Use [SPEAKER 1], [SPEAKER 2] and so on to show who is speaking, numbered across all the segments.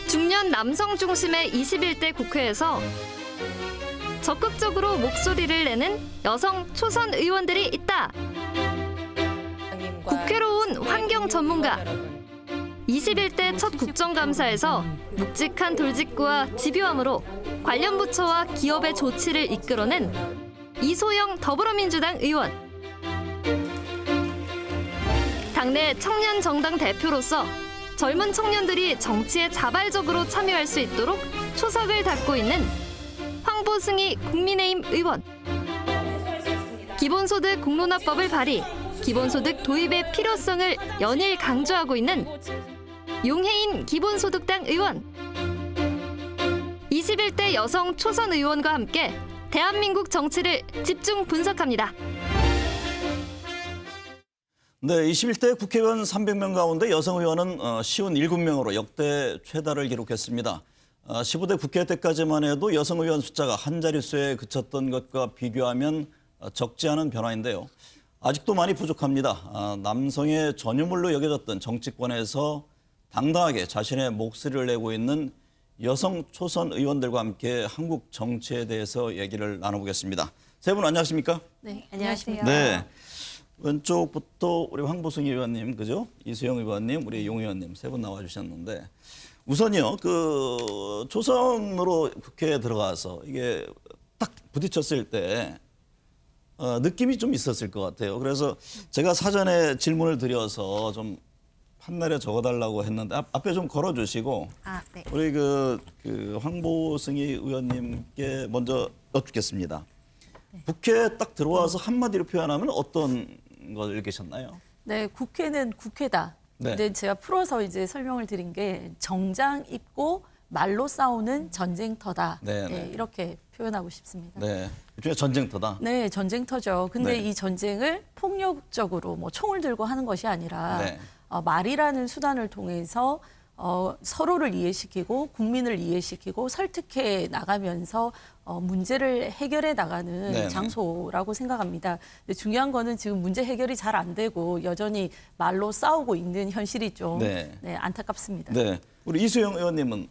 [SPEAKER 1] 중년 남성 중심의 21대 국회에서 적극적으로 목소리를 내는 여성 초선 의원들이 있다. 국회로 온 환경 전문가. 21대 첫 국정감사에서 묵직한 돌직구와 집요함으로 관련 부처와 기업의 조치를 이끌어낸 이소영 더불어민주당 의원. 당내 청년 정당 대표로서 젊은 청년들이 정치에 자발적으로 참여할 수 있도록 초석을 닦고 있는 황보승희 국민의힘 의원. 기본소득 공론화법을 발의, 기본소득 도입의 필요성을 연일 강조하고 있는 용해인 기본소득당 의원. 21대 여성 초선 의원과 함께 대한민국 정치를 집중 분석합니다.
[SPEAKER 2] 네, 21대 국회의원 300명 가운데 여성 의원은 57명으로 역대 최다를 기록했습니다. 15대 국회 때까지만 해도 여성 의원 숫자가 한 자릿수에 그쳤던 것과 비교하면 적지 않은 변화인데요. 아직도 많이 부족합니다. 남성의 전유물로 여겨졌던 정치권에서 당당하게 자신의 목소리를 내고 있는 여성 초선 의원들과 함께 한국 정치에 대해서 얘기를 나눠보겠습니다. 세 분 안녕하십니까?
[SPEAKER 3] 네, 안녕하세요.
[SPEAKER 2] 네. 왼쪽부터 우리 황보승희 의원님, 그죠? 이수영 의원님, 우리 용 의원님 세 분 나와주셨는데 우선요, 그 초선으로 국회에 들어가서 이게 딱 부딪혔을 때 느낌이 좀 있었을 것 같아요. 그래서 제가 사전에 질문을 드려서 좀 판넬에 적어달라고 했는데 앞에 좀 걸어주시고
[SPEAKER 3] 네.
[SPEAKER 2] 우리 그 황보승희 의원님께 먼저 여쭙겠습니다. 국회에 딱 들어와서 한마디로 표현하면 어떤 걸 읽으셨나요?
[SPEAKER 3] 네, 국회는 국회다.
[SPEAKER 2] 네.
[SPEAKER 3] 근데 제가 풀어서 이제 설명을 드린 게 정장 입고 말로 싸우는 전쟁터다.
[SPEAKER 2] 네,
[SPEAKER 3] 네,
[SPEAKER 2] 네.
[SPEAKER 3] 이렇게 표현하고 싶습니다.
[SPEAKER 2] 네, 일종의 전쟁터다.
[SPEAKER 3] 네, 전쟁터죠. 근데
[SPEAKER 2] 네.
[SPEAKER 3] 이 전쟁을 폭력적으로 뭐 총을 들고 하는 것이 아니라
[SPEAKER 2] 네.
[SPEAKER 3] 말이라는 수단을 통해서 서로를 이해시키고 국민을 이해시키고 설득해 나가면서 문제를 해결해 나가는
[SPEAKER 2] 네네.
[SPEAKER 3] 장소라고 생각합니다. 근데 중요한 거는 지금 문제 해결이 잘 안 되고 여전히 말로 싸우고 있는 현실이 좀
[SPEAKER 2] 네.
[SPEAKER 3] 안타깝습니다.
[SPEAKER 2] 네, 우리 이수영 의원님은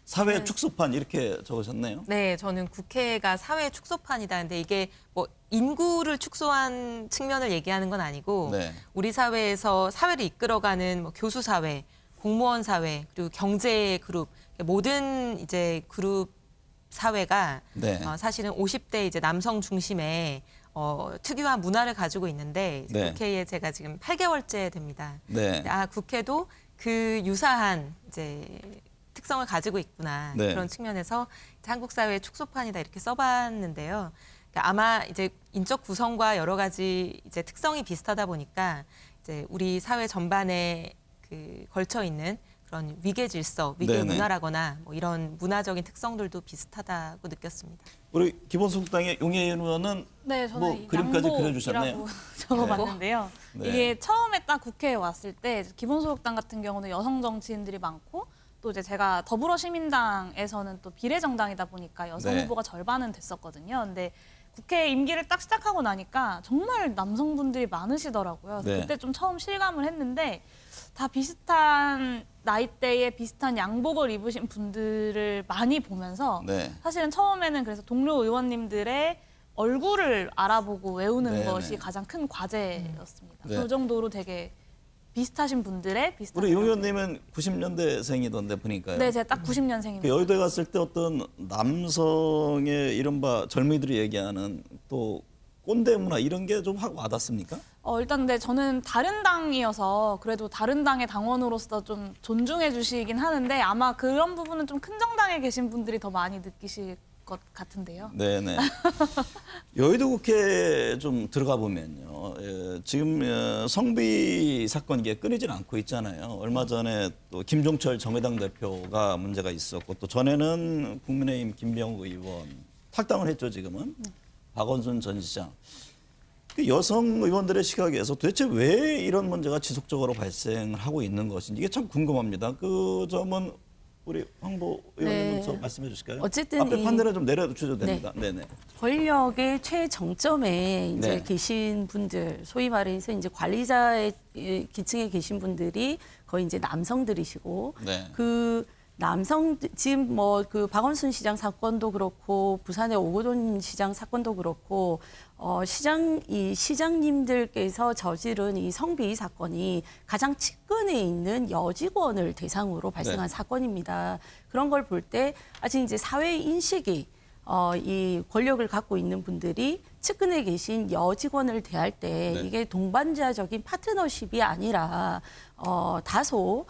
[SPEAKER 2] 사회 축소판 이렇게 적으셨네요.
[SPEAKER 4] 네, 저는 국회가 사회 축소판이다. 근데 이게 뭐 인구를 축소한 측면을 얘기하는 건 아니고
[SPEAKER 2] 네.
[SPEAKER 4] 우리 사회에서 사회를 이끌어가는 뭐 교수 사회, 공무원 사회, 그리고 경제 그룹 모든 이제 그룹 사회가
[SPEAKER 2] 네.
[SPEAKER 4] 사실은 50대 이제 남성 중심의 특유한 문화를 가지고 있는데
[SPEAKER 2] 네.
[SPEAKER 4] 국회에 제가 지금 8개월째 됩니다.
[SPEAKER 2] 네.
[SPEAKER 4] 국회도 그 유사한 이제 특성을 가지고 있구나.
[SPEAKER 2] 네.
[SPEAKER 4] 그런 측면에서 한국 사회의 축소판이다 이렇게 써봤는데요. 그러니까 아마 이제 인적 구성과 여러 가지 이제 특성이 비슷하다 보니까 이제 우리 사회 전반에 그 걸쳐 있는 그런 위계 질서, 위계
[SPEAKER 2] 네네.
[SPEAKER 4] 문화라거나 뭐 이런 문화적인 특성들도 비슷하다고 느꼈습니다.
[SPEAKER 2] 우리 기본소득당의 용해인 의원은
[SPEAKER 5] 네, 저는
[SPEAKER 2] 뭐
[SPEAKER 5] 이
[SPEAKER 2] 그림까지 그려주셨네요.
[SPEAKER 5] 양복이라고 적어봤는데요.
[SPEAKER 2] 네.
[SPEAKER 5] 이게 처음에 딱 국회에 왔을 때 기본소득당 같은 경우는 여성 정치인들이 많고 또 이제 제가 더불어시민당에서는 또 비례정당이다 보니까 여성
[SPEAKER 2] 네.
[SPEAKER 5] 후보가 절반은 됐었거든요. 근데 국회 임기를 딱 시작하고 나니까 정말 남성분들이 많으시더라고요.
[SPEAKER 2] 네.
[SPEAKER 5] 그때 좀 처음 실감을 했는데 다 비슷한 나이대에 비슷한 양복을 입으신 분들을 많이 보면서
[SPEAKER 2] 네.
[SPEAKER 5] 사실은 처음에는 그래서 동료 의원님들의 얼굴을 알아보고 외우는
[SPEAKER 2] 네네.
[SPEAKER 5] 것이 가장 큰 과제였습니다.
[SPEAKER 2] 네.
[SPEAKER 5] 그 정도로 되게 비슷하신 분들의 비슷한
[SPEAKER 2] 우리 용 의원님은 90년대생이던데 보니까요.
[SPEAKER 5] 네, 제가 딱 90년생입니다.
[SPEAKER 2] 그 여의도에 갔을 때 어떤 남성의 이른바 젊은이들이 얘기하는 또 꼰대 문화 이런 게 좀 확 와닿습니까?
[SPEAKER 5] 일단 근데 저는 다른 당이어서 그래도 다른 당의 당원으로서 좀 존중해 주시긴 하는데 아마 그런 부분은 좀 큰 정당에 계신 분들이 더 많이 느끼실 것 같은데요.
[SPEAKER 2] 네네. 여의도 국회에 좀 들어가 보면요. 지금 성비 사건 이게 끊이질 않고 있잖아요. 얼마 전에 또 김종철 정의당 대표가 문제가 있었고 또 전에는 국민의힘 김병욱 의원 탈당을 했죠 지금은. 박원순 전 시장. 그 여성 의원들의 시각에서 도대체 왜 이런 문제가 지속적으로 발생을 하고 있는 것인지 이게 참 궁금합니다. 그 점은 우리 황보 의원님
[SPEAKER 3] 네,
[SPEAKER 2] 앞서 말씀해 주실까요?
[SPEAKER 3] 어쨌든
[SPEAKER 2] 앞에 판단을 좀 내려주셔도
[SPEAKER 3] 네.
[SPEAKER 2] 됩니다. 네네.
[SPEAKER 3] 권력의 최정점에 이제
[SPEAKER 2] 네.
[SPEAKER 3] 계신 분들, 소위 말해서 이제 관리자의 기층에 계신 분들이 거의 이제 남성들이시고
[SPEAKER 2] 네.
[SPEAKER 3] 그 남성 지금 뭐 그 박원순 시장 사건도 그렇고 부산의 오거돈 시장 사건도 그렇고 이 시장님들께서 저지른 이 성비위 사건이 가장 측근에 있는 여직원을 대상으로 발생한
[SPEAKER 2] 네.
[SPEAKER 3] 사건입니다. 그런 걸 볼 때 아직 이제 사회 인식이 이 권력을 갖고 있는 분들이 측근에 계신 여직원을 대할 때
[SPEAKER 2] 네.
[SPEAKER 3] 이게 동반자적인 파트너십이 아니라 다소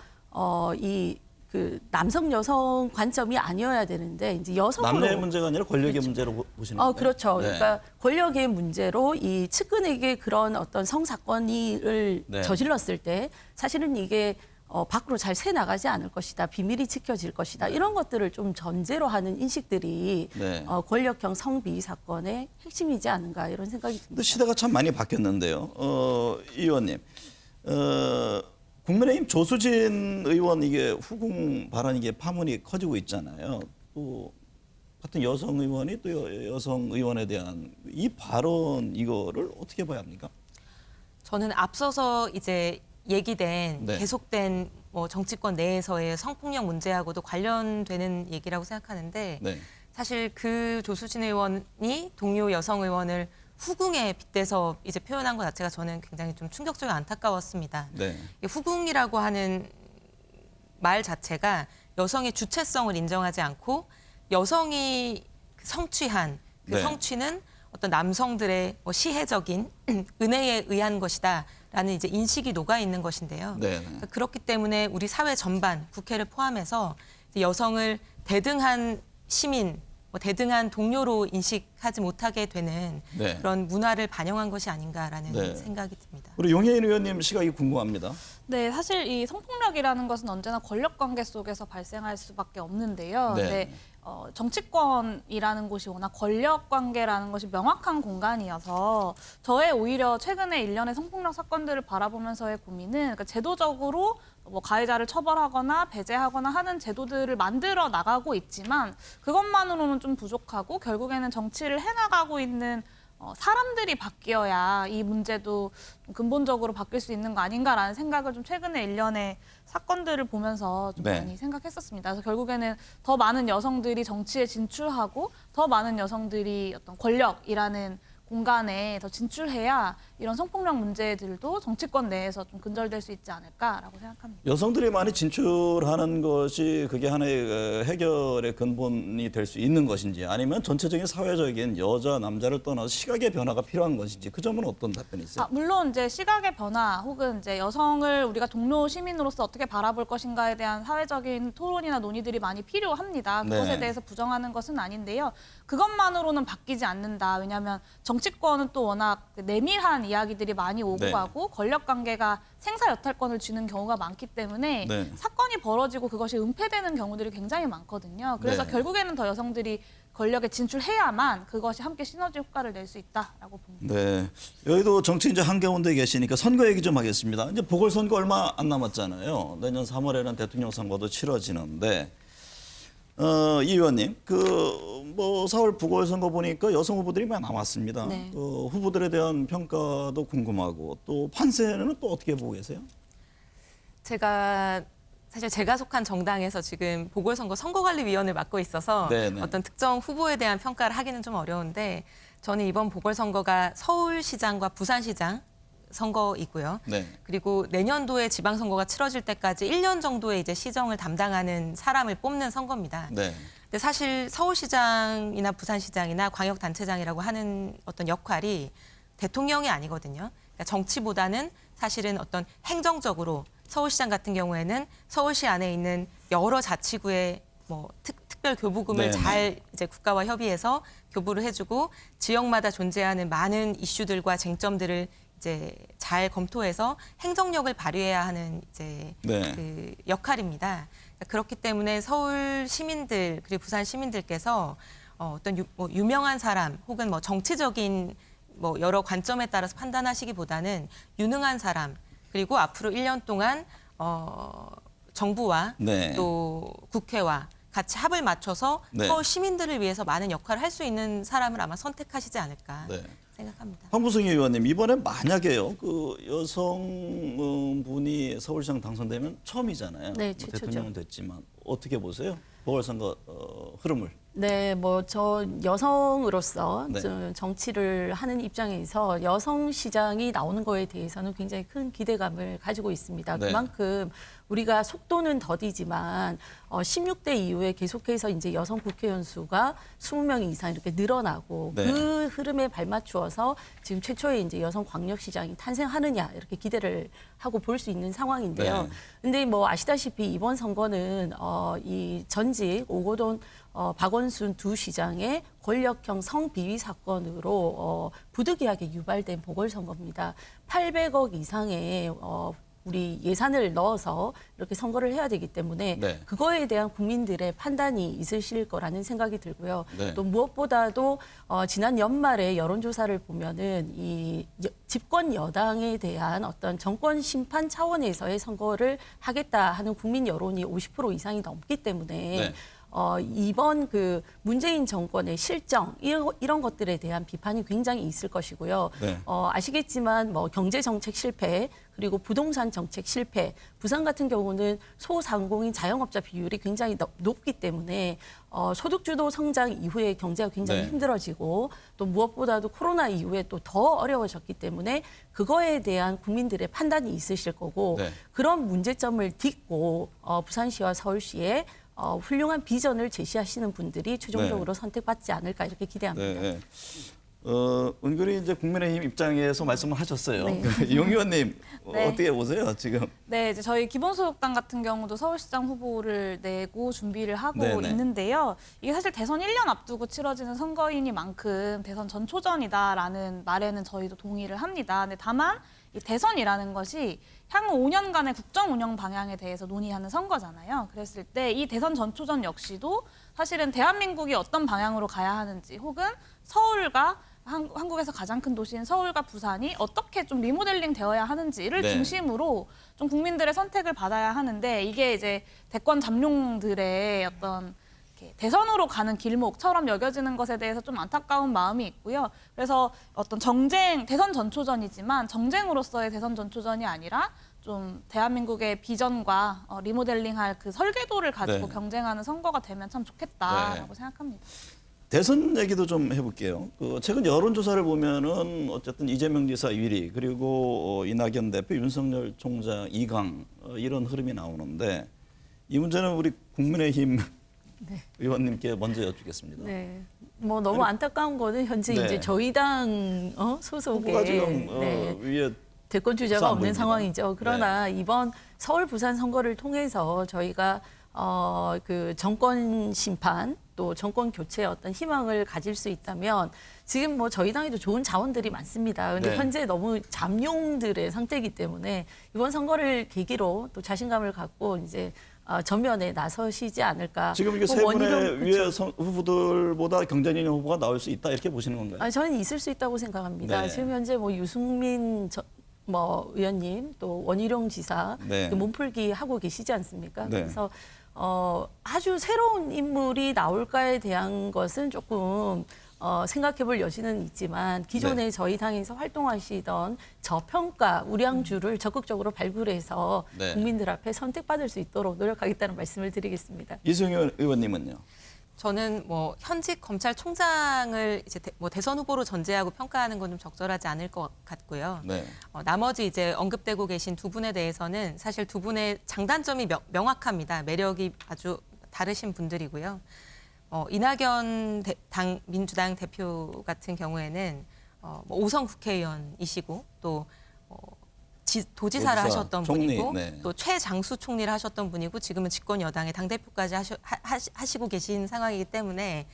[SPEAKER 3] 이 그 남성 여성 관점이 아니어야 되는데 이제 여성으로
[SPEAKER 2] 남녀의 문제가 아니라 권력의
[SPEAKER 3] 그렇죠.
[SPEAKER 2] 문제로 보시는 거예요.
[SPEAKER 3] 그렇죠.
[SPEAKER 2] 네.
[SPEAKER 3] 그러니까 권력의 문제로 이 측근에게 그런 어떤 성사건을
[SPEAKER 2] 네.
[SPEAKER 3] 저질렀을 때 사실은 이게 밖으로 잘 새 나가지 않을 것이다. 비밀이 지켜질 것이다. 이런 것들을 좀 전제로 하는 인식들이
[SPEAKER 2] 네.
[SPEAKER 3] 권력형 성비위 사건의 핵심이지 않은가 이런 생각이 듭니다.
[SPEAKER 2] 근데 시대가 참 많이 바뀌었는데요. 이 의원님, 국민의힘 조수진 의원 이게 후궁 발언 이게 파문이 커지고 있잖아요. 또 같은 여성 의원이 또 여성 의원에 대한 이 발언 이거를 어떻게 봐야 합니까?
[SPEAKER 4] 저는 앞서서 이제 얘기된
[SPEAKER 2] 네.
[SPEAKER 4] 계속된 뭐 정치권 내에서의 성폭력 문제하고도 관련되는 얘기라고 생각하는데
[SPEAKER 2] 네.
[SPEAKER 4] 사실 그 조수진 의원이 동료 여성 의원을 후궁에 빗대서 이제 표현한 것 자체가 저는 굉장히 좀 충격적이고 안타까웠습니다.
[SPEAKER 2] 네.
[SPEAKER 4] 이 후궁이라고 하는 말 자체가 여성의 주체성을 인정하지 않고 여성이 성취한 그
[SPEAKER 2] 네.
[SPEAKER 4] 성취는 어떤 남성들의 뭐 시혜적인 은혜에 의한 것이다라는 이제 인식이 녹아 있는 것인데요.
[SPEAKER 2] 네.
[SPEAKER 4] 그렇기 때문에 우리 사회 전반, 국회를 포함해서 이제 여성을 대등한 시민, 뭐 대등한 동료로 인식하지 못하게 되는
[SPEAKER 2] 네.
[SPEAKER 4] 그런 문화를 반영한 것이 아닌가라는
[SPEAKER 2] 네.
[SPEAKER 4] 생각이 듭니다.
[SPEAKER 2] 우리 용혜인 의원님 시각이 궁금합니다.
[SPEAKER 5] 네, 사실 이 성폭력이라는 것은 언제나 권력 관계 속에서 발생할 수밖에 없는데요.
[SPEAKER 2] 네.
[SPEAKER 5] 근데 정치권이라는 곳이 워낙 권력 관계라는 것이 명확한 공간이어서 저의 오히려 최근에 일련의 성폭력 사건들을 바라보면서의 고민은 그러니까 제도적으로 뭐 가해자를 처벌하거나 배제하거나 하는 제도들을 만들어 나가고 있지만 그것만으로는 좀 부족하고 결국에는 정치를 해나가고 있는 사람들이 바뀌어야 이 문제도 근본적으로 바뀔 수 있는 거 아닌가라는 생각을 좀 최근에 일련의 사건들을 보면서 좀
[SPEAKER 2] 네.
[SPEAKER 5] 많이 생각했었습니다. 그래서 결국에는 더 많은 여성들이 정치에 진출하고 더 많은 여성들이 어떤 권력이라는 공간에 더 진출해야 이런 성폭력 문제들도 정치권 내에서 좀 근절될 수 있지 않을까라고 생각합니다.
[SPEAKER 2] 여성들이 많이 진출하는 것이 그게 하나의 해결의 근본이 될 수 있는 것인지 아니면 전체적인 사회적인 여자 남자를 떠나서 시각의 변화가 필요한 것인지 그 점은 어떤 답변이 있어요?
[SPEAKER 5] 물론 이제 시각의 변화 혹은 이제 여성을 우리가 동료 시민으로서 어떻게 바라볼 것인가에 대한 사회적인 토론이나 논의들이 많이 필요합니다. 그것에
[SPEAKER 2] 네.
[SPEAKER 5] 대해서 부정하는 것은 아닌데요. 그것만으로는 바뀌지 않는다. 왜냐하면 정치권은 또 워낙 내밀한 이야기들이 많이 오고
[SPEAKER 2] 네.
[SPEAKER 5] 가고 권력 관계가 생사 여탈권을 쥐는 경우가 많기 때문에
[SPEAKER 2] 네.
[SPEAKER 5] 사건이 벌어지고 그것이 은폐되는 경우들이 굉장히 많거든요. 그래서
[SPEAKER 2] 네.
[SPEAKER 5] 결국에는 더 여성들이 권력에 진출해야만 그것이 함께 시너지 효과를 낼 수 있다라고 봅니다.
[SPEAKER 2] 네. 여기도 정치인들 한가운데 계시니까 선거 얘기 좀 하겠습니다. 이제 보궐선거 얼마 안 남았잖아요. 내년 3월에는 대통령 선거도 치러지는데 이 의원님, 뭐 4월 보궐선거 보니까 여성 후보들이 많이 남았습니다.
[SPEAKER 3] 네.
[SPEAKER 2] 후보들에 대한 평가도 궁금하고 또 판세는 또 어떻게 보고 계세요?
[SPEAKER 4] 사실 제가 속한 정당에서 지금 보궐선거 선거관리위원을 맡고 있어서
[SPEAKER 2] 네네.
[SPEAKER 4] 어떤 특정 후보에 대한 평가를 하기는 좀 어려운데 저는 이번 보궐선거가 서울시장과 부산시장 선거이고요.
[SPEAKER 2] 네.
[SPEAKER 4] 그리고 내년도에 지방선거가 치러질 때까지 1년 정도의 이제 시정을 담당하는 사람을 뽑는 선거입니다.
[SPEAKER 2] 네.
[SPEAKER 4] 근데 사실 서울시장이나 부산시장이나 광역단체장이라고 하는 어떤 역할이 대통령이 아니거든요. 그러니까 정치보다는 사실은 어떤 행정적으로 서울시장 같은 경우에는 서울시 안에 있는 여러 자치구의 뭐 특별 교부금을
[SPEAKER 2] 네네.
[SPEAKER 4] 잘 이제 국가와 협의해서 교부를 해주고 지역마다 존재하는 많은 이슈들과 쟁점들을 이제 잘 검토해서 행정력을 발휘해야 하는 이제
[SPEAKER 2] 네.
[SPEAKER 4] 그 역할입니다. 그렇기 때문에 서울 시민들 그리고 부산 시민들께서 어떤 유명한 사람 혹은 뭐 정치적인 뭐 여러 관점에 따라서 판단하시기보다는 유능한 사람 그리고 앞으로 1년 동안 정부와
[SPEAKER 2] 네.
[SPEAKER 4] 또 국회와 같이 합을 맞춰서
[SPEAKER 2] 네.
[SPEAKER 4] 서울 시민들을 위해서 많은 역할을 할 수 있는 사람을 아마 선택하시지 않을까
[SPEAKER 2] 네.
[SPEAKER 4] 생각합니다.
[SPEAKER 2] 황보승 의원님 이번에 만약에요 그 여성 분이 서울시장 당선되면 처음이잖아요.
[SPEAKER 3] 네,
[SPEAKER 2] 뭐
[SPEAKER 3] 최초죠.
[SPEAKER 2] 대통령은 됐지만 어떻게 보세요? 보궐선거 흐름을.
[SPEAKER 3] 네, 뭐 저 여성으로서
[SPEAKER 2] 네.
[SPEAKER 3] 저 정치를 하는 입장에서 여성 시장이 나오는 거에 대해서는 굉장히 큰 기대감을 가지고 있습니다.
[SPEAKER 2] 네.
[SPEAKER 3] 그만큼 우리가 속도는 더디지만 16대 이후에 계속해서 이제 여성 국회의원 수가 20명 이상 이렇게 늘어나고
[SPEAKER 2] 네.
[SPEAKER 3] 그 흐름에 발맞추어서 지금 최초의 이제 여성 광역시장이 탄생하느냐 이렇게 기대를 하고 볼 수 있는 상황인데요.
[SPEAKER 2] 네.
[SPEAKER 3] 근데 뭐 아시다시피 이번 선거는 이 전직 오거돈 박원순 두 시장의 권력형 성비위 사건으로 부득이하게 유발된 보궐선거입니다. 800억 이상의 우리 예산을 넣어서 이렇게 선거를 해야 되기 때문에
[SPEAKER 2] 네.
[SPEAKER 3] 그거에 대한 국민들의 판단이 있으실 거라는 생각이 들고요.
[SPEAKER 2] 네.
[SPEAKER 3] 또 무엇보다도 지난 연말에 여론조사를 보면은 이 집권 여당에 대한 어떤 정권 심판 차원에서의 선거를 하겠다 하는 국민 여론이 50% 이상이 넘기 때문에
[SPEAKER 2] 네.
[SPEAKER 3] 이번 그 문재인 정권의 실정 이런 것들에 대한 비판이 굉장히 있을 것이고요.
[SPEAKER 2] 네.
[SPEAKER 3] 아시겠지만 뭐 경제 정책 실패 그리고 부동산 정책 실패, 부산 같은 경우는 소상공인 자영업자 비율이 굉장히 높기 때문에 소득주도 성장 이후에 경제가 굉장히
[SPEAKER 2] 네.
[SPEAKER 3] 힘들어지고 또 무엇보다도 코로나 이후에 또 더 어려워졌기 때문에 그거에 대한 국민들의 판단이 있으실 거고
[SPEAKER 2] 네.
[SPEAKER 3] 그런 문제점을 딛고 부산시와 서울시에 훌륭한 비전을 제시하시는 분들이 최종적으로 선택받지 않을까 이렇게 기대합니다.
[SPEAKER 2] 네. 은근히 이제 국민의힘 입장에서 말씀을 하셨어요.
[SPEAKER 3] 네.
[SPEAKER 2] 용 의원님
[SPEAKER 5] 네.
[SPEAKER 2] 어떻게 보세요 지금?
[SPEAKER 5] 네, 이제 저희 기본소득당 같은 경우도 서울시장 후보를 내고 준비를 하고
[SPEAKER 2] 네네.
[SPEAKER 5] 있는데요. 이게 사실 대선 1년 앞두고 치러지는 선거이니만큼 대선 전초전이다라는 말에는 저희도 동의를 합니다. 근데 다만 이 대선이라는 것이 향후 5년간의 국정 운영 방향에 대해서 논의하는 선거잖아요. 그랬을 때 이 대선 전초전 역시도 사실은 대한민국이 어떤 방향으로 가야 하는지 혹은 서울과 한국에서 가장 큰 도시인 서울과 부산이 어떻게 좀 리모델링 되어야 하는지를
[SPEAKER 2] 네.
[SPEAKER 5] 중심으로 좀 국민들의 선택을 받아야 하는데 이게 이제 대권 잠룡들의 어떤 이렇게 대선으로 가는 길목처럼 여겨지는 것에 대해서 좀 안타까운 마음이 있고요. 그래서 어떤 대선 전초전이지만 정쟁으로서의 대선 전초전이 아니라 좀 대한민국의 비전과 리모델링할 그 설계도를 가지고
[SPEAKER 2] 네.
[SPEAKER 5] 경쟁하는 선거가 되면 참 좋겠다라고
[SPEAKER 2] 네.
[SPEAKER 5] 생각합니다.
[SPEAKER 2] 대선 얘기도 좀 해볼게요. 최근 여론조사를 보면은 어쨌든 이재명 지사 1위 그리고 이낙연 대표, 윤석열 총장 2강 이런 흐름이 나오는데 이 문제는 우리 국민의힘 의원님께 먼저 여쭙겠습니다.
[SPEAKER 3] 네. 뭐 너무 안타까운 거는 현재
[SPEAKER 2] 네.
[SPEAKER 3] 이제 저희 당
[SPEAKER 2] 후보가
[SPEAKER 3] 소속의
[SPEAKER 2] 지금
[SPEAKER 3] 네.
[SPEAKER 2] 위에
[SPEAKER 3] 대권 주자가
[SPEAKER 2] 안
[SPEAKER 3] 없는
[SPEAKER 2] 보입니다.
[SPEAKER 3] 상황이죠. 그러나 이번 서울 부산 선거를 통해서 저희가 그 정권 심판 또 정권 교체의 어떤 희망을 가질 수 있다면 지금 뭐 저희 당에도 좋은 자원들이 많습니다. 근데
[SPEAKER 2] 네.
[SPEAKER 3] 현재 너무 잠룡들의 상태이기 때문에 이번 선거를 계기로 또 자신감을 갖고 이제 전면에 나서시지 않을까.
[SPEAKER 2] 지금 이게
[SPEAKER 3] 뭐
[SPEAKER 2] 세 분의
[SPEAKER 3] 원희룡,
[SPEAKER 2] 위에
[SPEAKER 3] 그렇죠.
[SPEAKER 2] 후보들보다 경쟁 있는 후보가 나올 수 있다 이렇게 보시는 건가요?
[SPEAKER 3] 아니, 저는 있을 수 있다고 생각합니다.
[SPEAKER 2] 네.
[SPEAKER 3] 지금 현재 뭐 유승민 의원님 또 원희룡 지사
[SPEAKER 2] 네.
[SPEAKER 3] 몸풀기 하고 계시지 않습니까?
[SPEAKER 2] 네.
[SPEAKER 3] 그래서 아주 새로운 인물이 나올까에 대한 것은 조금 생각해볼 여지는 있지만 기존에
[SPEAKER 2] 네.
[SPEAKER 3] 저희 당에서 활동하시던 저평가 우량주를 적극적으로 발굴해서
[SPEAKER 2] 네.
[SPEAKER 3] 국민들 앞에 선택받을 수 있도록 노력하겠다는 말씀을 드리겠습니다.
[SPEAKER 2] 이승현 의원님은요?
[SPEAKER 4] 저는 뭐 현직 검찰총장을 이제 대선 후보로 전제하고 평가하는 건 좀 적절하지 않을 것 같고요.
[SPEAKER 2] 네.
[SPEAKER 4] 나머지 이제 언급되고 계신 두 분에 대해서는 사실 두 분의 장단점이 명확합니다. 매력이 아주 다르신 분들이고요. 이낙연 민주당 대표 같은 경우에는 5선 국회의원이시고 또 도지사를
[SPEAKER 2] 도지사,
[SPEAKER 4] 하셨던
[SPEAKER 2] 총리,
[SPEAKER 4] 분이고
[SPEAKER 2] 네.
[SPEAKER 4] 또 최장수 총리를 하셨던 분이고 지금은 집권 여당의 당대표까지 하시고 계신 상황이기 때문에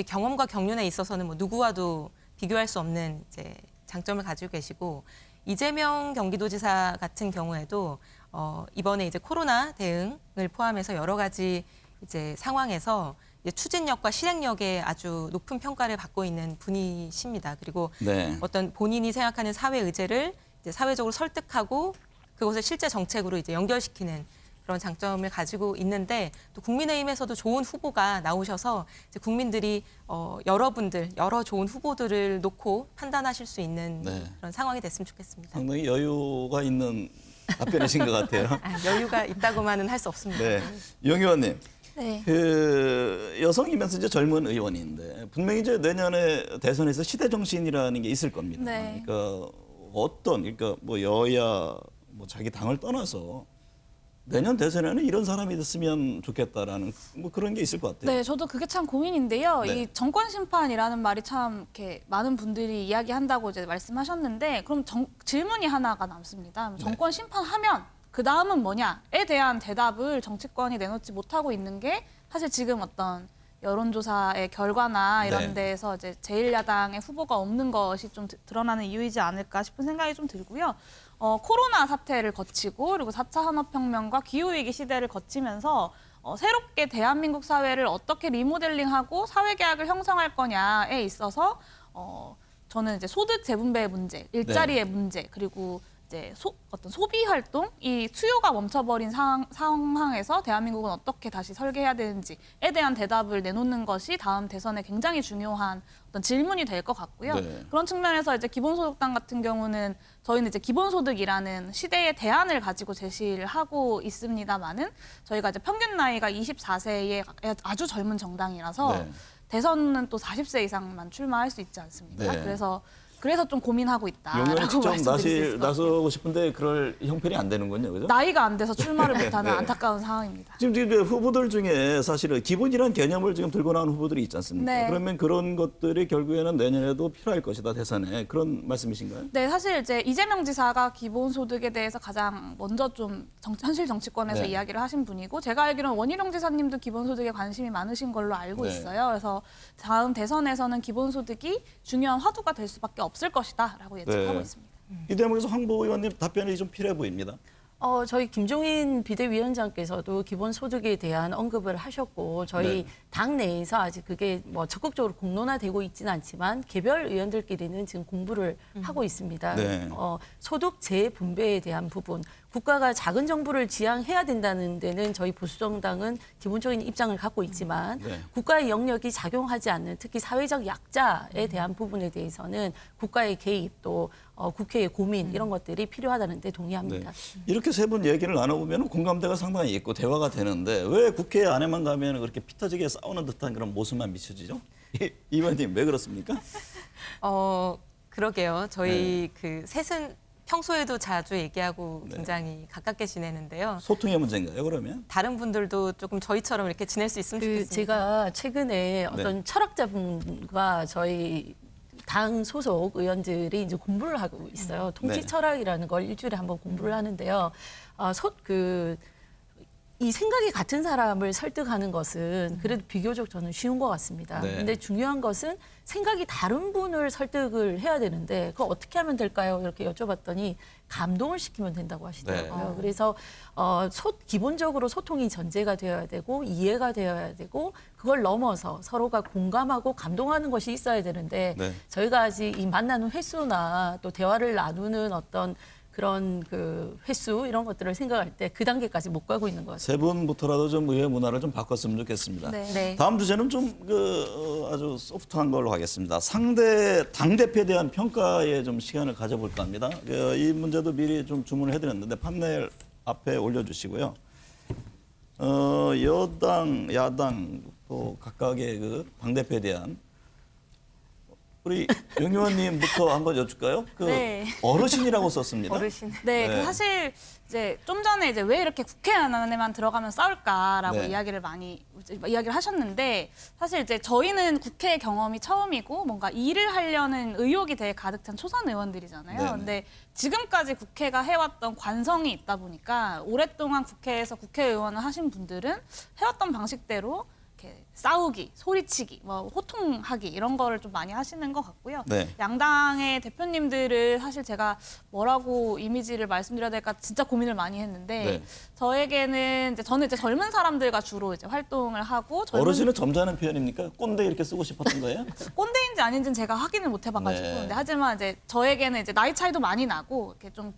[SPEAKER 4] 경험과 경륜에 있어서는 뭐 누구와도 비교할 수 없는 이제 장점을 가지고 계시고 이재명 경기도지사 같은 경우에도 이번에 이제 코로나 대응을 포함해서 여러 가지 이제 상황에서 이제 추진력과 실행력에 아주 높은 평가를 받고 있는 분이십니다. 그리고
[SPEAKER 2] 네.
[SPEAKER 4] 어떤 본인이 생각하는 사회 의제를 이제 사회적으로 설득하고 그것을 실제 정책으로 이제 연결시키는 그런 장점을 가지고 있는데 또 국민의힘에서도 좋은 후보가 나오셔서 이제 국민들이 여러분들 여러 좋은 후보들을 놓고 판단하실 수 있는
[SPEAKER 2] 네.
[SPEAKER 4] 그런 상황이 됐으면 좋겠습니다.
[SPEAKER 2] 상당히 여유가 있는 답변이신 것 같아요.
[SPEAKER 4] 여유가 있다고만은 할 수 없습니다.
[SPEAKER 2] 네, 용 의원님.
[SPEAKER 1] 네.
[SPEAKER 2] 그 여성이면서 이제 젊은 의원인데 분명히 이제 내년에 대선에서 시대 정신이라는 게 있을 겁니다.
[SPEAKER 1] 네.
[SPEAKER 2] 그러니까 그러니까 뭐 여야 뭐 자기 당을 떠나서 내년 대선에는 이런 사람이 됐으면 좋겠다라는 뭐 그런 게 있을 것 같아요.
[SPEAKER 5] 네, 저도 그게 참 고민인데요.
[SPEAKER 2] 네.
[SPEAKER 5] 이 정권 심판이라는 말이 참 이렇게 많은 분들이 이야기한다고 이제 말씀하셨는데, 그럼 질문이 하나가 남습니다.
[SPEAKER 2] 네.
[SPEAKER 5] 정권 심판하면 그 다음은 뭐냐에 대한 대답을 정치권이 내놓지 못하고 있는 게 사실 지금 어떤 여론조사의 결과나 이런
[SPEAKER 2] 네.
[SPEAKER 5] 데에서 이제 제1야당의 후보가 없는 것이 좀 드러나는 이유이지 않을까 싶은 생각이 좀 들고요. 코로나 사태를 거치고 그리고 4차 산업혁명과 기후위기 시대를 거치면서 새롭게 대한민국 사회를 어떻게 리모델링하고 사회계약을 형성할 거냐에 있어서 저는 이제 소득 재분배의 문제, 일자리의 문제, 그리고 이제 어떤 소비 활동, 이 수요가 멈춰버린 상황에서 대한민국은 어떻게 다시 설계해야 되는지에 대한 대답을 내놓는 것이 다음 대선에 굉장히 중요한 어떤 질문이 될 것 같고요.
[SPEAKER 2] 네.
[SPEAKER 5] 그런 측면에서 이제 기본소득당 같은 경우는 저희는 이제 기본소득이라는 시대의 대안을 가지고 제시를 하고 있습니다만은 저희가 이제 평균 나이가 24세의 아주 젊은 정당이라서
[SPEAKER 2] 네.
[SPEAKER 5] 대선은 또 40세 이상만 출마할 수 있지 않습니까?
[SPEAKER 2] 네.
[SPEAKER 5] 그래서 좀 고민하고
[SPEAKER 2] 용 의원이
[SPEAKER 5] 있다라고
[SPEAKER 2] 직접
[SPEAKER 5] 말씀드릴 수 있을 것 같아요.
[SPEAKER 2] 나서고 싶은데 그럴 형편이 안 되는군요, 그죠?
[SPEAKER 5] 나이가 안 돼서 출마를 못하는
[SPEAKER 2] 네.
[SPEAKER 5] 안타까운 상황입니다.
[SPEAKER 2] 지금 이제 후보들 중에 사실은 기본이라는 개념을 지금 들고 나온 후보들이 있지 않습니까?
[SPEAKER 5] 네.
[SPEAKER 2] 그러면 그런 것들이 결국에는 내년에도 필요할 것이다, 대선에. 그런 말씀이신가요?
[SPEAKER 5] 네, 사실 이제 이재명 지사가 기본소득에 대해서 가장 먼저 좀 현실 정치권에서
[SPEAKER 2] 네.
[SPEAKER 5] 이야기를 하신 분이고, 제가 알기로는 원희룡 지사님도 기본소득에 관심이 많으신 걸로 알고
[SPEAKER 2] 네.
[SPEAKER 5] 있어요. 그래서 다음 대선에서는 기본소득이 중요한 화두가 될 수밖에 없을 것이다라고 예측하고
[SPEAKER 2] 네.
[SPEAKER 5] 있습니다.
[SPEAKER 2] 이 대목에서 황보 의원님 답변이 좀 필요해 보입니다.
[SPEAKER 3] 저희 김종인 비대위원장께서도 기본소득에 대한 언급을 하셨고 저희
[SPEAKER 2] 네.
[SPEAKER 3] 당 내에서 아직 그게 뭐 적극적으로 공론화되고 있지는 않지만 개별 의원들끼리는 지금 공부를 하고 있습니다.
[SPEAKER 2] 네.
[SPEAKER 3] 소득 재분배에 대한 부분, 국가가 작은 정부를 지향해야 된다는 데는 저희 보수정당은 기본적인 입장을 갖고 있지만
[SPEAKER 2] 네.
[SPEAKER 3] 국가의 영역이 작용하지 않는 특히 사회적 약자에 대한 부분에 대해서는 국가의 개입 또 국회의 고민 이런 것들이 필요하다는 데 동의합니다.
[SPEAKER 2] 네. 이렇게 세 분 얘기를 나눠보면 공감대가 상당히 있고 대화가 되는데 왜 국회 안에만 가면 그렇게 피 터지게 싸우는 듯한 그런 모습만 비춰지죠? 이 의원님 왜 그렇습니까?
[SPEAKER 4] 그러게요. 저희 그 셋은 평소에도 자주 얘기하고
[SPEAKER 2] 네.
[SPEAKER 4] 굉장히 가깝게 지내는데요.
[SPEAKER 2] 소통의 문제인가요, 그러면?
[SPEAKER 4] 다른 분들도 조금 저희처럼 이렇게 지낼 수 있으면 좋겠습니다.
[SPEAKER 3] 제가 최근에 어떤
[SPEAKER 2] 네.
[SPEAKER 3] 철학자분과 저희 당 소속 의원들이 이제 공부를 하고 있어요. 통치
[SPEAKER 2] 네.
[SPEAKER 3] 철학이라는 걸 일주일에 한번 공부를 하는데요. 이 생각이 같은 사람을 설득하는 것은 그래도 비교적 저는 쉬운 것 같습니다.
[SPEAKER 2] 네.
[SPEAKER 3] 근데 중요한 것은 생각이 다른 분을 설득을 해야 되는데 그거 어떻게 하면 될까요? 이렇게 여쭤봤더니 감동을 시키면 된다고 하시더라고요.
[SPEAKER 2] 네.
[SPEAKER 3] 그래서 기본적으로 소통이 전제가 되어야 되고 이해가 되어야 되고 그걸 넘어서 서로가 공감하고 감동하는 것이 있어야 되는데
[SPEAKER 2] 네.
[SPEAKER 3] 저희가 아직 이 만나는 횟수나 또 대화를 나누는 어떤 그런 그 횟수 이런 것들을 생각할 때 그 단계까지 못 가고 있는 것 같습니다.
[SPEAKER 2] 세 분부터라도 좀 의회 문화를 좀 바꿨으면 좋겠습니다.
[SPEAKER 5] 네.
[SPEAKER 4] 네.
[SPEAKER 2] 다음 주제는 좀 아주 소프트한 걸로 하겠습니다. 상대 당대표에 대한 평가에 좀 시간을 가져볼까 합니다. 이 문제도 미리 좀 주문을 해드렸는데 판넬 앞에 올려주시고요. 여당, 야당 또 각각의 그 당대표에 대한 우리 용 의원님부터 한번 여쭐까요?
[SPEAKER 5] 네.
[SPEAKER 2] 어르신이라고 썼습니다.
[SPEAKER 4] 어르신.
[SPEAKER 5] 네,
[SPEAKER 2] 네.
[SPEAKER 5] 사실 이제 좀 전에 이제 왜 이렇게 국회 안에만 들어가면 싸울까라고
[SPEAKER 2] 네.
[SPEAKER 5] 이야기를 하셨는데 사실 이제 저희는 국회 경험이 처음이고 뭔가 일을 하려는 의욕이 되게 가득 찬 초선 의원들이잖아요.
[SPEAKER 2] 네네.
[SPEAKER 5] 근데 지금까지 국회가 해왔던 관성이 있다 보니까 오랫동안 국회에서 국회의원을 하신 분들은 해왔던 방식대로 이렇게 싸우기, 소리치기, 뭐 호통하기 이런 거를 좀 많이 하시는 것 같고요.
[SPEAKER 2] 네.
[SPEAKER 5] 양당의 대표님들을 사실 제가 뭐라고 이미지를 말씀드려야 될까 진짜 고민을 많이 했는데
[SPEAKER 2] 네.
[SPEAKER 5] 저는 이제 젊은 사람들과 주로 이제 활동을 하고
[SPEAKER 2] 어르신은 점잖은 표현입니까? 꼰대 이렇게 쓰고 싶었던 거예요?
[SPEAKER 5] 꼰대인지 아닌지는 제가 확인을 못 해봐가지고
[SPEAKER 2] 네.
[SPEAKER 5] 근데 하지만 이제 저에게는 이제 나이 차이도 많이 나고 이렇게 좀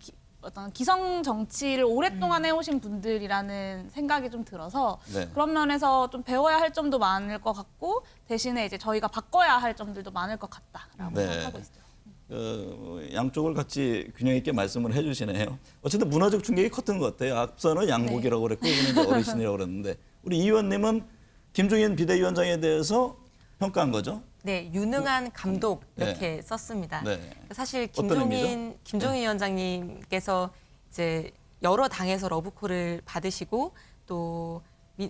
[SPEAKER 5] 어떤 기성 정치를 오랫동안 해오신 분들이라는 생각이 좀 들어서
[SPEAKER 2] 네.
[SPEAKER 5] 그런 면에서 좀 배워야 할 점도 많을 것 같고 대신에 이제 저희가 바꿔야 할 점들도 많을 것 같다라고
[SPEAKER 2] 네.
[SPEAKER 5] 생각하고 있어요.
[SPEAKER 2] 양쪽을 같이 균형 있게 말씀을 해주시네요. 어쨌든 문화적 충격이 컸던 것 같아요. 앞서는 양복이라고 그랬고 이번에 이제 어르신이라고 그랬는데 우리 이 의원님은 김종인 비대위원장에 대해서 평가한 거죠?
[SPEAKER 4] 네, 유능한 감독
[SPEAKER 2] 네.
[SPEAKER 4] 이렇게 썼습니다.
[SPEAKER 2] 네.
[SPEAKER 4] 사실
[SPEAKER 2] 어떤 의미죠?
[SPEAKER 4] 김종인 위원장님께서 이제 여러 당에서 러브콜을 받으시고 또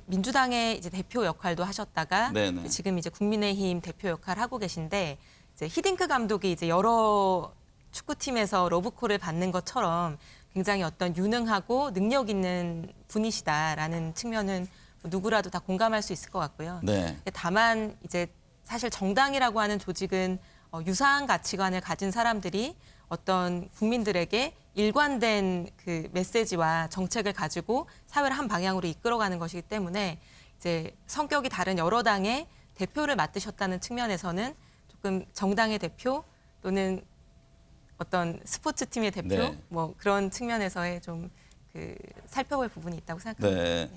[SPEAKER 4] 민주당의 이제 대표 역할도 하셨다가
[SPEAKER 2] 네네.
[SPEAKER 4] 지금 이제 국민의힘 대표 역할을 하고 계신데 이제 히딩크 감독이 이제 여러 축구팀에서 러브콜을 받는 것처럼 굉장히 어떤 유능하고 능력 있는 분이시다라는 측면은 누구라도 다 공감할 수 있을 것 같고요.
[SPEAKER 2] 네.
[SPEAKER 4] 다만 이제 사실 정당이라고 하는 조직은 유사한 가치관을 가진 사람들이 어떤 국민들에게 일관된 그 메시지와 정책을 가지고 사회를 한 방향으로 이끌어가는 것이기 때문에 이제 성격이 다른 여러 당의 대표를 맡으셨다는 측면에서는 조금 정당의 대표 또는 어떤 스포츠팀의 대표
[SPEAKER 2] 네.
[SPEAKER 4] 뭐 그런 측면에서의 좀 그 살펴볼 부분이 있다고 생각합니다.
[SPEAKER 2] 네.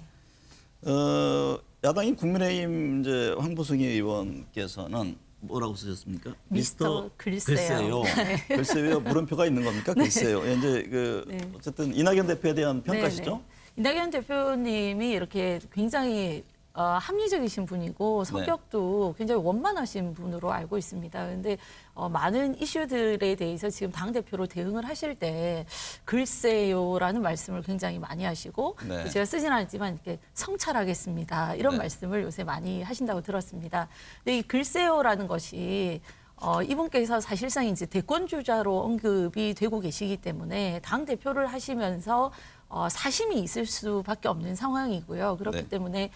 [SPEAKER 2] 야당인 국민의힘 이제 황보승희 의원께서는 뭐라고 쓰셨습니까?
[SPEAKER 3] 미스터 글쎄요.
[SPEAKER 2] 글쎄요. 물음표가 있는 겁니까? 글쎄요. 이제
[SPEAKER 3] 네.
[SPEAKER 2] 어쨌든 이낙연 대표에 대한 평가시죠?
[SPEAKER 3] 네네. 이낙연 대표님이 이렇게 굉장히 합리적이신 분이고 성격도 굉장히 원만하신 분으로 알고 있습니다. 그런데 많은 이슈들에 대해서 지금 당대표로 대응을 하실 때 글쎄요라는 말씀을 굉장히 많이 하시고
[SPEAKER 2] 네.
[SPEAKER 3] 제가 쓰진 않지만 이렇게 성찰하겠습니다. 이런
[SPEAKER 2] 네.
[SPEAKER 3] 말씀을 요새 많이 하신다고 들었습니다. 근데 이 글쎄요라는 것이 이분께서 사실상 이제 대권 주자로 언급이 되고 계시기 때문에 당 대표를 하시면서 사심이 있을 수밖에 없는 상황이고요. 그렇기
[SPEAKER 2] 네.
[SPEAKER 3] 때문에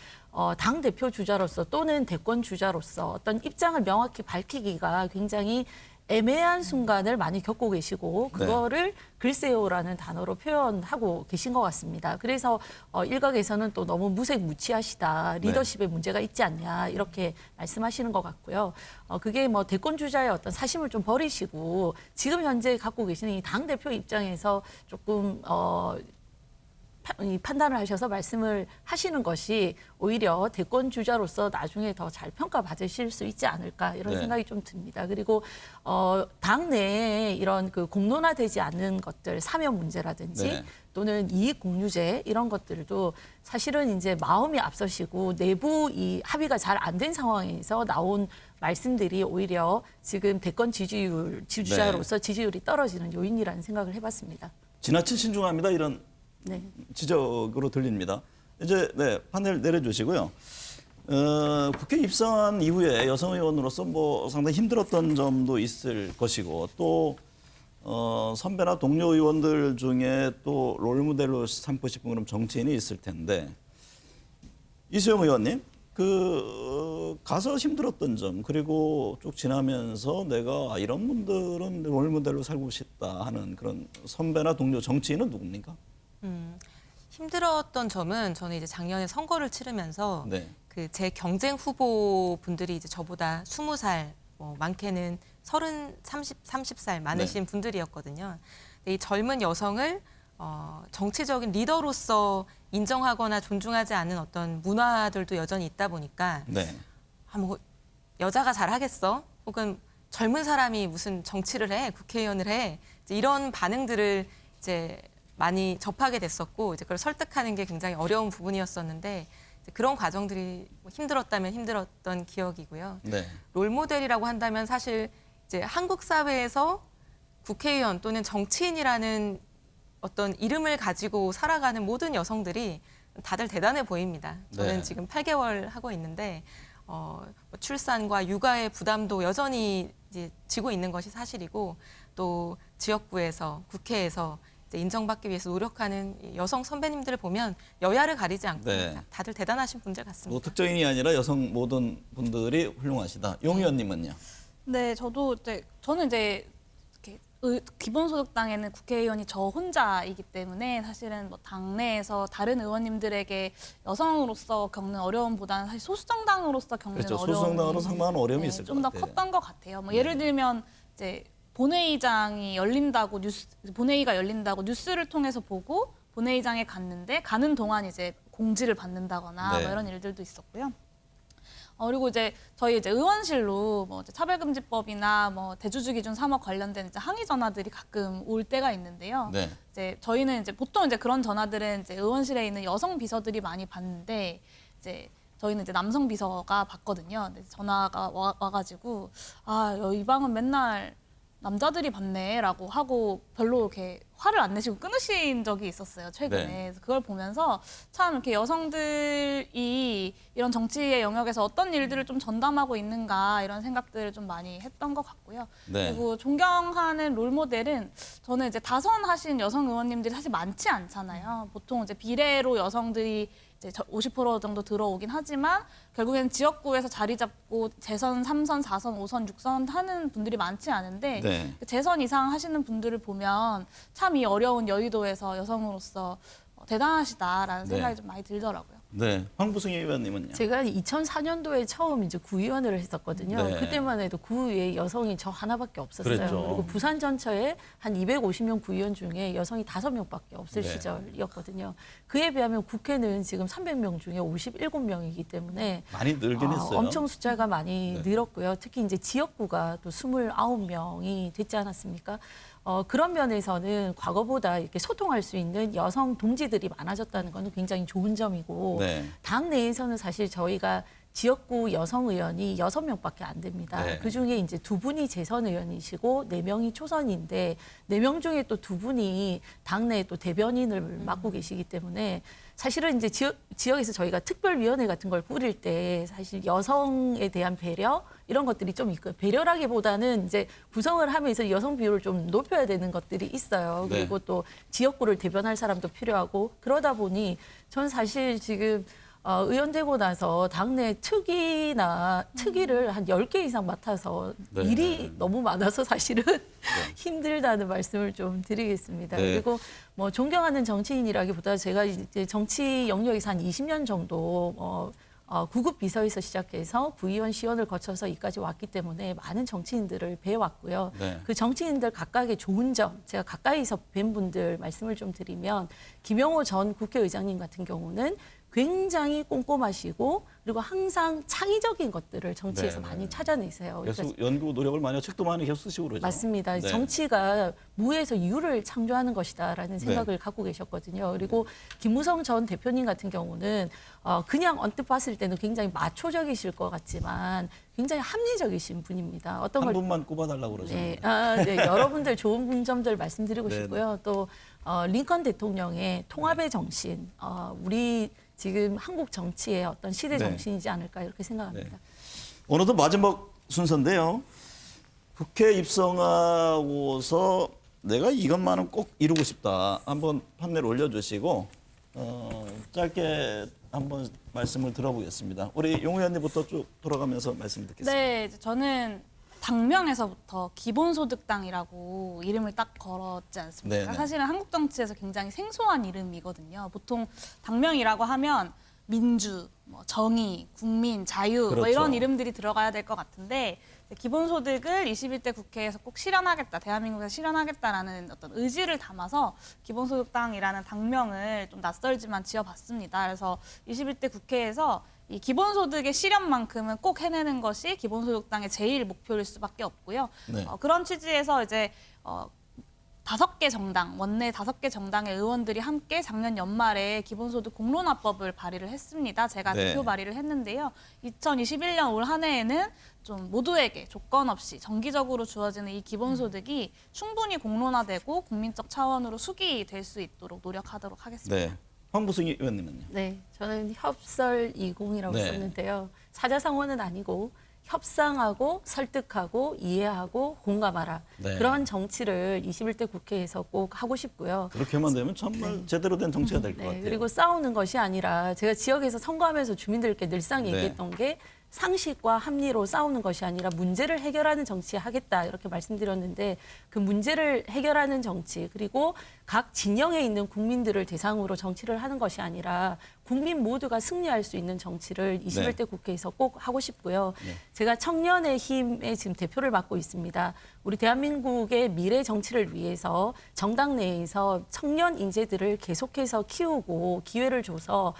[SPEAKER 3] 당 대표 주자로서 또는 대권 주자로서 어떤 입장을 명확히 밝히기가 굉장히 애매한 순간을 많이 겪고 계시고 그거를 글쎄요라는 단어로 표현하고 계신 것 같습니다. 그래서 일각에서는 또 너무 무색무취하시다, 리더십에 문제가 있지 않냐 이렇게 말씀하시는 것 같고요. 그게 뭐 대권 주자의 어떤 사심을 좀 버리시고 지금 현재 갖고 계시는 이 당 대표 입장에서 조금 판단을 하셔서 말씀을 하시는 것이 오히려 대권 주자로서 나중에 더 잘 평가받으실 수 있지 않을까 이런
[SPEAKER 2] 네.
[SPEAKER 3] 생각이 좀 듭니다. 그리고 당 내에 이런 그 공론화되지 않는 것들, 사면 문제라든지
[SPEAKER 2] 네.
[SPEAKER 3] 또는 이익 공유제 이런 것들도 사실은 이제 마음이 앞서시고 내부 이 합의가 잘 안 된 상황에서 나온 말씀들이 오히려 지금 대권 지지자로서 지지율이 떨어지는 요인이라는 생각을 해봤습니다.
[SPEAKER 2] 지나친 신중합니다. 이런
[SPEAKER 3] 네.
[SPEAKER 2] 지적으로 들립니다. 이제 판넬 내려주시고요. 국회 입성한 이후에 여성 의원으로서 뭐 상당히 힘들었던 점도 있을 것이고 또 선배나 동료 의원들 중에 또 롤모델로 삼고 싶은 그런 정치인이 있을 텐데 이수영 의원님 가서 힘들었던 점 그리고 쭉 지나면서 내가 이런 분들은 롤모델로 살고 싶다 하는 그런 선배나 동료 정치인은 누굽니까?
[SPEAKER 4] 힘들었던 점은 저는 이제 작년에 선거를 치르면서
[SPEAKER 2] 네.
[SPEAKER 4] 그 제 경쟁 후보 분들이 이제 저보다 20살, 뭐 많게는 30살 많으신 분들이었거든요. 근데 이 젊은 여성을 정치적인 리더로서 인정하거나 존중하지 않은 어떤 문화들도 여전히 있다 보니까
[SPEAKER 2] 네.
[SPEAKER 4] 뭐 여자가 잘하겠어? 혹은 젊은 사람이 무슨 정치를 해? 국회의원을 해? 이제 이런 반응들을 이제 많이 접하게 됐었고 이제 그걸 설득하는 게 굉장히 어려운 부분이었었는데 이제 그런 과정들이 힘들었다면 힘들었던 기억이고요.
[SPEAKER 2] 네.
[SPEAKER 4] 롤모델이라고 한다면 사실 이제 한국 사회에서 국회의원 또는 정치인이라는 어떤 이름을 가지고 살아가는 모든 여성들이 다들 대단해 보입니다. 저는
[SPEAKER 2] 네.
[SPEAKER 4] 지금 8개월 하고 있는데 출산과 육아의 부담도 여전히 이제 지고 있는 것이 사실이고 또 지역구에서 국회에서 인정받기 위해서 노력하는 여성 선배님들을 보면 여야를 가리지 않고
[SPEAKER 2] 네.
[SPEAKER 4] 다들 대단하신 분들 같습니다.
[SPEAKER 2] 뭐 특정인이 아니라 여성 모든 분들이 훌륭하시다. 용 의원님은요?
[SPEAKER 5] 네, 저는 이제 이렇게 기본소득당에는 국회의원이 저 혼자이기 때문에 사실은 뭐 당내에서 다른 의원님들에게 여성으로서 겪는 어려움보다는 사실 소수정당으로서 겪는
[SPEAKER 2] 그렇죠.
[SPEAKER 5] 어려움이
[SPEAKER 2] 소수정당으로 상당한 어려움이 있을 것
[SPEAKER 5] 좀 더
[SPEAKER 2] 같아요.
[SPEAKER 5] 컸던 것 같아요. 뭐 예를 들면 이제 본회의장이 열린다고 본회의가 열린다고 뉴스를 통해서 보고 본회의장에 갔는데 가는 동안 이제 공지를 받는다거나
[SPEAKER 2] 네.
[SPEAKER 5] 뭐 이런 일들도 있었고요. 그리고 이제 저희 이제 의원실로 뭐 이제 차별금지법이나 뭐 대주주 기준 3억 관련된 이제 항의 전화들이 가끔 올 때가 있는데요.
[SPEAKER 2] 네.
[SPEAKER 5] 이제 저희는 이제 보통 이제 그런 전화들은 이제 의원실에 있는 여성 비서들이 많이 받는데 이제 저희는 이제 남성 비서가 받거든요. 근데 전화가 와가지고 이 방은 맨날 남자들이 받네라고 하고 별로 이렇게 화를 안 내시고 끊으신 적이 있었어요, 최근에.
[SPEAKER 2] 네.
[SPEAKER 5] 그래서 그걸 보면서 참 이렇게 여성들이 이런 정치의 영역에서 어떤 일들을 좀 전담하고 있는가 이런 생각들을 좀 많이 했던 것 같고요.
[SPEAKER 2] 네.
[SPEAKER 5] 그리고 존경하는 롤모델은 저는 이제 다선하신 여성 의원님들이 사실 많지 않잖아요. 보통 이제 비례로 여성들이 이제 50% 정도 들어오긴 하지만 결국에는 지역구에서 자리 잡고 재선 3선, 4선, 5선, 6선 하는 분들이 많지 않은데
[SPEAKER 2] 네.
[SPEAKER 5] 재선 이상 하시는 분들을 보면 참 이 어려운 여의도에서 여성으로서 대단하시다라는
[SPEAKER 2] 네.
[SPEAKER 5] 생각이 좀 많이 들더라고요.
[SPEAKER 2] 네. 황부승희 의원님은요?
[SPEAKER 3] 제가 2004년도에 처음 이제 구의원을 했었거든요.
[SPEAKER 2] 네.
[SPEAKER 3] 그때만 해도 구의에 여성이 저 하나밖에 없었어요.
[SPEAKER 2] 그랬죠.
[SPEAKER 3] 그리고 부산 전처에 한 250명 구의원 중에 여성이 5명밖에 없을
[SPEAKER 2] 네.
[SPEAKER 3] 시절이었거든요. 그에 비하면 국회는 지금 300명 중에 57명이기 때문에
[SPEAKER 2] 많이 늘긴 했어요.
[SPEAKER 3] 엄청 숫자가 많이
[SPEAKER 2] 네.
[SPEAKER 3] 늘었고요. 특히 이제 지역구가 또 29명이 됐지 않았습니까? 그런 면에서는 과거보다 이렇게 소통할 수 있는 여성 동지들이 많아졌다는 것은 굉장히 좋은 점이고
[SPEAKER 2] 네.
[SPEAKER 3] 당 내에서는 사실 저희가 지역구 여성 의원이 6명밖에 안 됩니다.
[SPEAKER 2] 네.
[SPEAKER 3] 그중에 이제 2분이 재선 의원이시고 4명이 초선인데 4명 중에 또 2분이 당내에 또 대변인을 맡고 계시기 때문에 사실은 이제 지역에서 저희가 특별위원회 같은 걸 꾸릴 때 사실 여성에 대한 배려 이런 것들이 좀 있고 배려라기보다는 이제 구성을 하면서 여성 비율을 좀 높여야 되는 것들이 있어요.
[SPEAKER 2] 네.
[SPEAKER 3] 그리고 또 지역구를 대변할 사람도 필요하고 그러다 보니 전 사실 지금 의원 되고 나서 당내 특위를 한 10개 이상 맡아서
[SPEAKER 2] 네.
[SPEAKER 3] 일이 너무 많아서 사실은 힘들다는 말씀을 좀 드리겠습니다.
[SPEAKER 2] 네.
[SPEAKER 3] 그리고 뭐 존경하는 정치인이라기보다 제가 이제 정치 영역에서 한 20년 정도 구급 비서에서 시작해서 구의원, 시원을 거쳐서 이까지 왔기 때문에 많은 정치인들을 뵈왔고요.
[SPEAKER 2] 네.
[SPEAKER 3] 그 정치인들 각각의 좋은 점, 제가 가까이서 뵌 분들 말씀을 좀 드리면 김영호 전 국회의장님 같은 경우는 굉장히 꼼꼼하시고 그리고 항상 창의적인 것들을 정치에서
[SPEAKER 2] 네,
[SPEAKER 3] 많이
[SPEAKER 2] 네.
[SPEAKER 3] 찾아내세요.
[SPEAKER 2] 계속 연구 노력을 많이 하고 책도 많이 계속 쓰시고 그러죠.
[SPEAKER 3] 맞습니다.
[SPEAKER 2] 네.
[SPEAKER 3] 정치가 무에서 유를 창조하는 것이다라는 생각을 갖고 계셨거든요. 그리고 김무성 전 대표님 같은 경우는 그냥 언뜻 봤을 때는 굉장히 마초적이실 것 같지만 굉장히 합리적이신 분입니다. 어떤
[SPEAKER 2] 한
[SPEAKER 3] 걸
[SPEAKER 2] 분만 꼽아달라고 그러죠.
[SPEAKER 3] 네, 네, 여러분들 좋은 점들 말씀드리고
[SPEAKER 2] 네,
[SPEAKER 3] 싶고요. 또 링컨 대통령의 통합의 정신, 우리 지금 한국 정치의 어떤 시대
[SPEAKER 2] 네.
[SPEAKER 3] 정신이지 않을까 이렇게 생각합니다.
[SPEAKER 2] 오늘도 마지막 순서인데요. 국회 입성하고서 내가 이것만은 꼭 이루고 싶다. 한번 판넬 올려주시고 짧게 한번 말씀을 들어보겠습니다. 우리 용 의원님부터 쭉 돌아가면서 말씀 듣겠습니다.
[SPEAKER 5] 네, 이제 저는 당명에서부터 기본소득당이라고 이름을 딱 걸었지 않습니까?
[SPEAKER 2] 네네.
[SPEAKER 5] 사실은 한국 정치에서 굉장히 생소한 이름이거든요. 보통 당명이라고 하면 민주, 뭐 정의, 국민, 자유 뭐
[SPEAKER 2] 그렇죠.
[SPEAKER 5] 이런 이름들이 들어가야 될 것 같은데 기본소득을 21대 국회에서 꼭 실현하겠다, 대한민국에서 실현하겠다라는 어떤 의지를 담아서 기본소득당이라는 당명을 좀 낯설지만 지어봤습니다. 그래서 21대 국회에서 이 기본소득의 실현만큼은 꼭 해내는 것이 기본소득당의 제일 목표일 수밖에 없고요.
[SPEAKER 2] 네.
[SPEAKER 5] 그런 취지에서 이제 5개 정당, 원내 5개 정당의 의원들이 함께 작년 연말에 기본소득 공론화법을 발의를 했습니다. 제가
[SPEAKER 2] 네.
[SPEAKER 5] 대표 발의를 했는데요. 2021년 올 한 해에는 좀 모두에게 조건 없이 정기적으로 주어지는 이 기본소득이 충분히 공론화되고 국민적 차원으로 수기될 수 있도록 노력하도록 하겠습니다.
[SPEAKER 2] 네. 황부승희 의원님은요.
[SPEAKER 3] 네, 저는 협설 20이라고
[SPEAKER 2] 네.
[SPEAKER 3] 썼는데요. 사자성어는 아니고 협상하고 설득하고 이해하고 공감하라.
[SPEAKER 2] 네.
[SPEAKER 3] 그런 정치를 21대 국회에서 꼭 하고 싶고요.
[SPEAKER 2] 그렇게만 되면 정말 제대로 된 정치가 될 것
[SPEAKER 3] 네,
[SPEAKER 2] 같아요.
[SPEAKER 3] 그리고 싸우는 것이 아니라 제가 지역에서 선거하면서 주민들께 늘상
[SPEAKER 2] 네.
[SPEAKER 3] 얘기했던 게 상식과 합리로 싸우는 것이 아니라 문제를 해결하는 정치 하겠다 이렇게 말씀드렸는데 그 문제를 해결하는 정치 그리고 각 진영에 있는 국민들을 대상으로 정치를 하는 것이 아니라 국민 모두가 승리할 수 있는 정치를 21대 국회에서 꼭 하고 싶고요. 제가 청년의 힘의 지금 대표를 맡고 있습니다. 우리 대한민국의 미래 정치를 위해서 정당 내에서 청년 인재들을 계속해서 키우고 기회를 줘서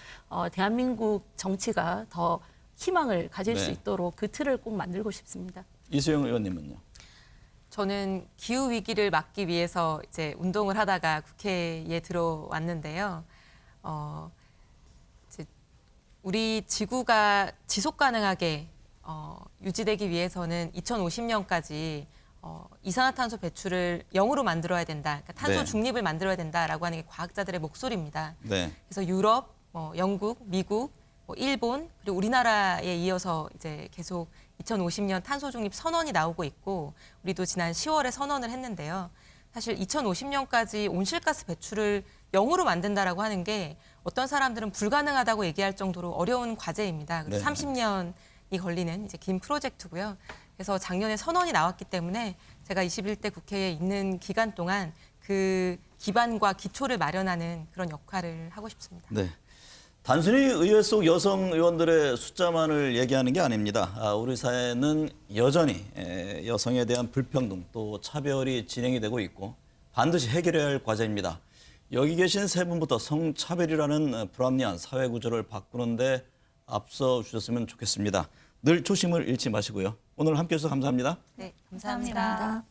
[SPEAKER 3] 대한민국 정치가 더 희망을 가질 수 있도록 그 틀을 꼭 만들고 싶습니다.
[SPEAKER 2] 이수영 의원님은요?
[SPEAKER 4] 저는 기후 위기를 막기 위해서 이제 운동을 하다가 국회에 들어왔는데요. 이제 우리 지구가 지속 가능하게 유지되기 위해서는 2050년까지 이산화탄소 배출을 0으로 만들어야 된다. 그러니까 탄소
[SPEAKER 2] 네.
[SPEAKER 4] 중립을 만들어야 된다라고 하는 게 과학자들의 목소리입니다.
[SPEAKER 2] 네.
[SPEAKER 4] 그래서 유럽, 영국, 미국, 일본 그리고 우리나라에 이어서 이제 계속 2050년 탄소 중립 선언이 나오고 있고 우리도 지난 10월에 선언을 했는데요. 사실 2050년까지 온실가스 배출을 0으로 만든다라고 하는 게 어떤 사람들은 불가능하다고 얘기할 정도로 어려운 과제입니다. 그래서
[SPEAKER 2] 네.
[SPEAKER 4] 30년이 걸리는 이제 긴 프로젝트고요. 그래서 작년에 선언이 나왔기 때문에 제가 21대 국회에 있는 기간 동안 그 기반과 기초를 마련하는 그런 역할을 하고 싶습니다.
[SPEAKER 2] 네. 단순히 의회 속 여성 의원들의 숫자만을 얘기하는 게 아닙니다. 우리 사회는 여전히 여성에 대한 불평등 또 차별이 진행이 되고 있고 반드시 해결해야 할 과제입니다. 여기 계신 세 분부터 성차별이라는 불합리한 사회 구조를 바꾸는데 앞서 주셨으면 좋겠습니다. 늘 초심을 잃지 마시고요. 오늘 함께해 주셔서 감사합니다.
[SPEAKER 4] 네, 감사합니다.